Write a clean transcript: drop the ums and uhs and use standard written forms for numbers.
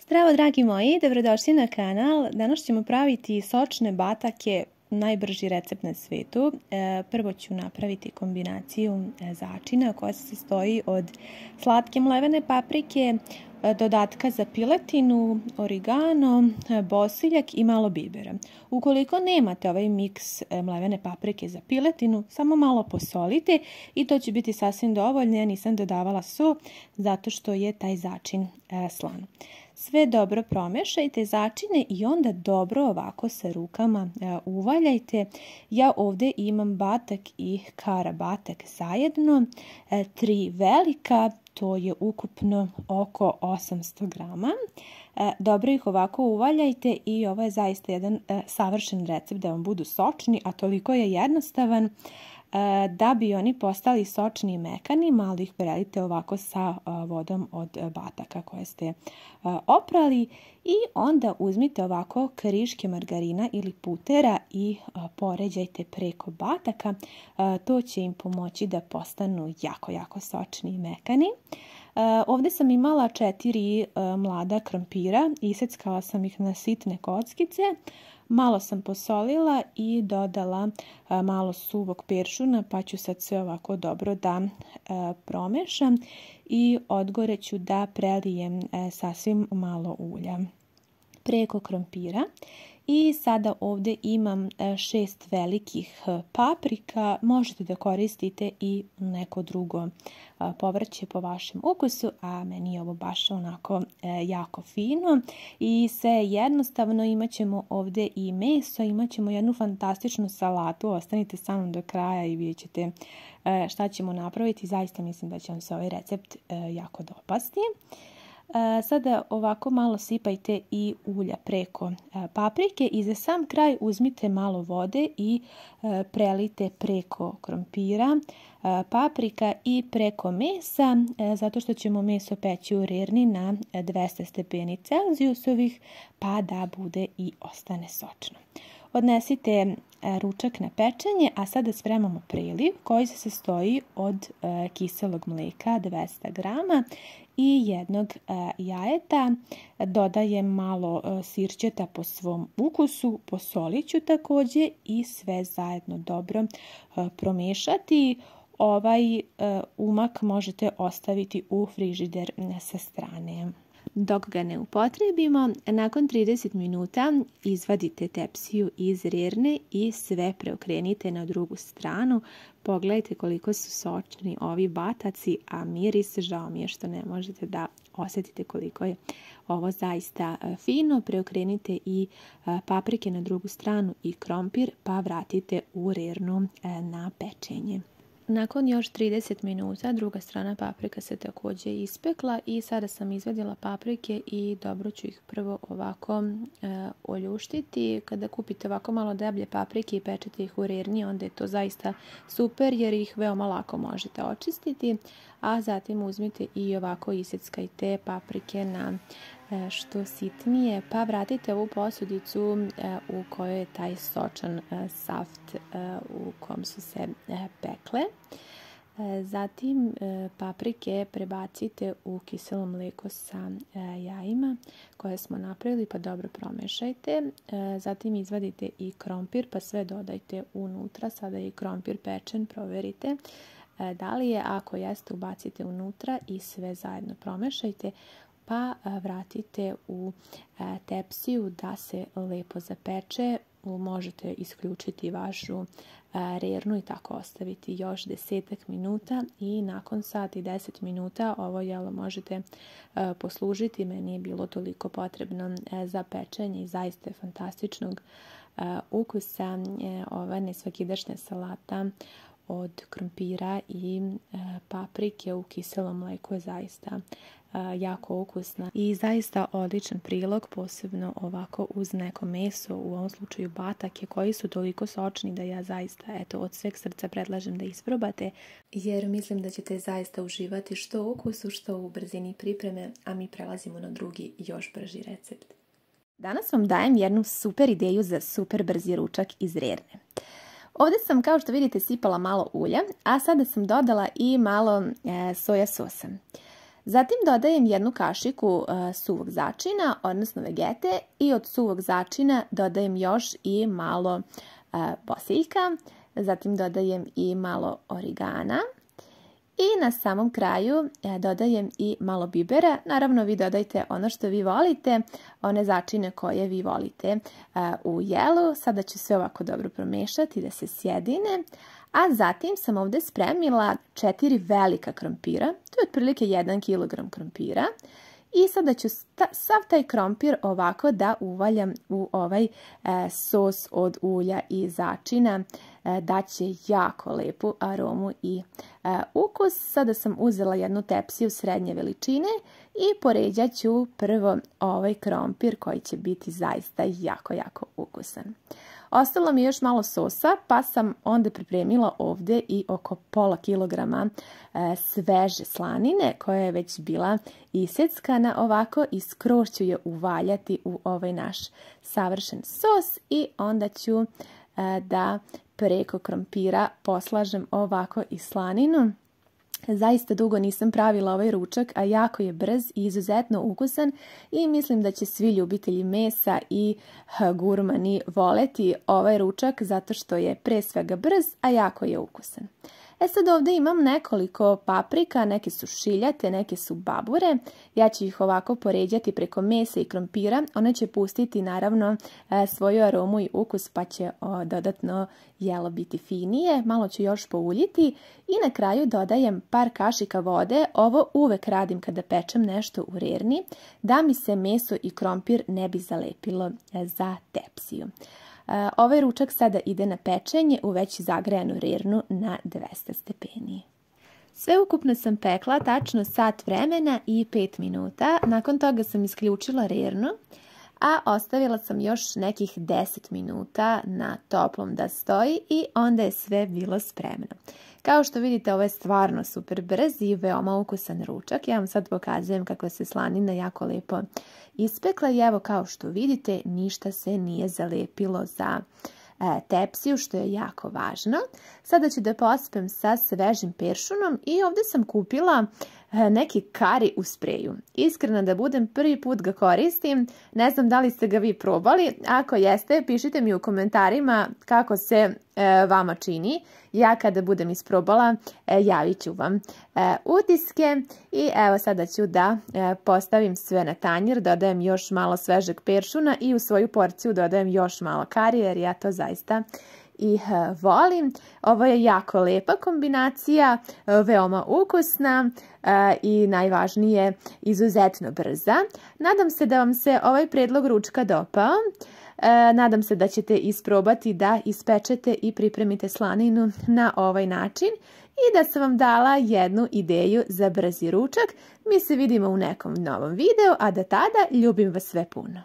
Zdravo dragi moji, dobrodošli na kanal. Danas ćemo praviti sočne batake, najbrži recept na svetu. Prvo ću napraviti kombinaciju začina koja se sastoji od slatke mlevene paprike, dodatka za piletinu, origano, bosiljak i malo bibera. Ukoliko nemate ovaj miks mlevene paprike za piletinu, samo malo posolite i to će biti sasvim dovoljno. Ja nisam dodavala so zato što je taj začin slan. Sve dobro promešajte začine i onda dobro ovako sa rukama uvaljajte. Ja ovdje imam batak i kara batak zajedno, 3 velika, to je ukupno oko 800 grama. Dobro ih ovako uvaljajte i ovo je zaista jedan savršen recept da vam budu sočni, a toliko je jednostavan da bi oni postali sočni i mekani. Malo ih prelite ovako sa vodom od bataka koje ste oprali i onda uzmite ovako kriške margarina ili putera i poređajte preko bataka. To će im pomoći da postanu jako sočni i mekani. Ovdje sam imala 4 mlada krompira, iseckala sam ih na sitne kockice. Malo sam posolila i dodala malo suvog peršuna, pa ću sad sve ovako dobro da promešam i odgore ću da prelijem sasvim malo ulja preko krompira. I sada ovdje imam 6 velikih paprika, možete da koristite i neko drugo povrće po vašem ukusu, a meni je ovo baš onako jako fino i sve jednostavno. Imat ćemo ovdje i meso, imat ćemo jednu fantastičnu salatu, ostanite sa mnom do kraja i vidjet ćete šta ćemo napraviti. Zaista mislim da će vam se ovaj recept jako dopasti. Sada ovako malo sipajte i ulja preko paprike i za sam kraj uzmite malo vode i prelite preko krompira, paprika i preko mesa, zato što ćemo meso peći u rerni na 200 stepeni Celzijusovih, pa da bude i ostane sočno. Odnesite ručak na pečenje, a sada spremamo preliv koji se sastoji od kiselog mlijeka 200 grama i jednog jajeta. Dodajem malo sirćeta po svom ukusu, posolit ću također i sve zajedno dobro promešati. Ovaj umak možete ostaviti u frižider sa strane. Dok ga ne upotrebimo, nakon 30 minuta izvadite tepsiju iz rerne i sve preokrenite na drugu stranu. Pogledajte koliko su sočni ovi bataci, a miris, žao mi je što ne možete da osjetite koliko je ovo zaista fino. Preokrenite i paprike na drugu stranu i krompir, pa vratite u rernu na pečenje. Nakon još 30 minuta druga strana paprika se također ispekla i sada sam izvadila paprike i dobro ću ih prvo ovako oljuštiti. Kada kupite ovako malo deblje paprike i pečete ih u rerni, onda je to zaista super jer ih veoma lako možete očistiti. A zatim uzmite i ovako iseckajte paprike na što sitnije, pa vratite ovu posudicu u kojoj je taj sočan saft u kom su se pekle. Zatim paprike prebacite u kiselo mlijeko sa jajima koje smo napravili, pa dobro promešajte. Zatim izvadite i krompir, pa sve dodajte unutra. Sada je i krompir pečen, proverite da li je. Ako jeste, ubacite unutra i sve zajedno promešajte, pa vratite u tepsiju da se lepo zapeče. Možete isključiti vašu rernu i tako ostaviti još 10 minuta i nakon sat i 10 minuta ovo jelo možete poslužiti. Meni je bilo toliko potrebno za pečenje i zaista je fantastičnog ukusa. Ova nesvakidašnja salata od krompira i paprike u kiselom mleku je zaista jako ukusna i zaista odličan prilog, posebno ovako uz neko meso, u ovom slučaju batake koji su toliko sočni da ja zaista od sveg srca predlažem da isprobate, jer mislim da ćete zaista uživati što u ukusu, što u brzini pripreme, a mi prelazimo na drugi još brži recept. Danas vam dajem jednu super ideju za super brzi ručak iz rerne. Ovdje sam, kao što vidite, sipala malo ulja, a sada sam dodala i malo soja sosa. Zatim dodajem jednu kašiku suvog začina, odnosno vegete, i od suvog začina dodajem još i malo bosiljka. Zatim dodajem i malo origana. I na samom kraju dodajem i malo bibera. Naravno, vi dodajte ono što vi volite, one začine koje vi volite u jelu. Sada ću sve ovako dobro promešati da se sjedine. A zatim sam ovdje spremila 4 velika krompira. To je otprilike 1 kg krompira. I sada ću sav taj krompir ovako da uvaljam u ovaj sos od ulja i začina. Daće jako lepu aromu i ukus. Sada sam uzela jednu tepsiju srednje veličine i poređat ću prvo ovaj krompir koji će biti zaista jako, jako ukusan. Ostalo mi je još malo sosa, pa sam onda pripremila ovdje i oko pola kilograma sveže slanine koja je već bila iseckana ovako i skroz ću je uvaljati u ovaj naš savršen sos i onda ću da preko krompira poslažem ovako i slaninu. Zaista dugo nisam pravila ovaj ručak, a jako je brz i izuzetno ukusan i mislim da će svi ljubitelji mesa i gurmani voleti ovaj ručak zato što je pre svega brz, a jako je ukusan. Sad ovdje imam nekoliko paprika, neke su šiljate, neke su babure. Ja ću ih ovako poređati preko mesa i krompira. One će pustiti naravno svoju aromu i ukus pa će dodatno jelo biti finije. Malo ću još pouljiti i na kraju dodajem par kašika vode. Ovo uvek radim kada pečem nešto u rerni da mi se meso i krompir ne bi zalepilo za tepsiju. Ovaj ručak sada ide na pečenje u već zagrejanu rernu na 200 stepeni. Sve ukupno sam pekla tačno sat vremena i 5 minuta. Nakon toga sam isključila rernu, a ostavila sam još nekih 10 minuta na toplom da stoji i onda je sve bilo spremno. Kao što vidite, ovo je stvarno super brz i veoma ukusan ručak. Ja vam sad pokazujem kako se slanina jako lepo ispekla i evo kao što vidite ništa se nije zalepilo za tepsiju, što je jako važno. Sada ću da pospem sa svežim peršunom i ovdje sam kupila neki kari u spreju. Iskreno da budem, prvi put ga koristim. Ne znam da li ste ga vi probali. Ako jeste, pišite mi u komentarima kako se vama čini. Ja kada budem isprobala, javit ću vam utiske. I evo sada ću da postavim sve na tanjir, dodajem još malo svežeg peršuna i u svoju porciju dodajem još malo kari jer ja to zaista i volim. Ovo je jako lepa kombinacija, veoma ukusna i najvažnije izuzetno brza. Nadam se da vam se ovaj predlog ručka dopao. Nadam se da ćete isprobati da ispečete i pripremite slaninu na ovaj način i da sam vam dala jednu ideju za brzi ručak. Mi se vidimo u nekom novom videu, a do tada ljubim vas sve puno.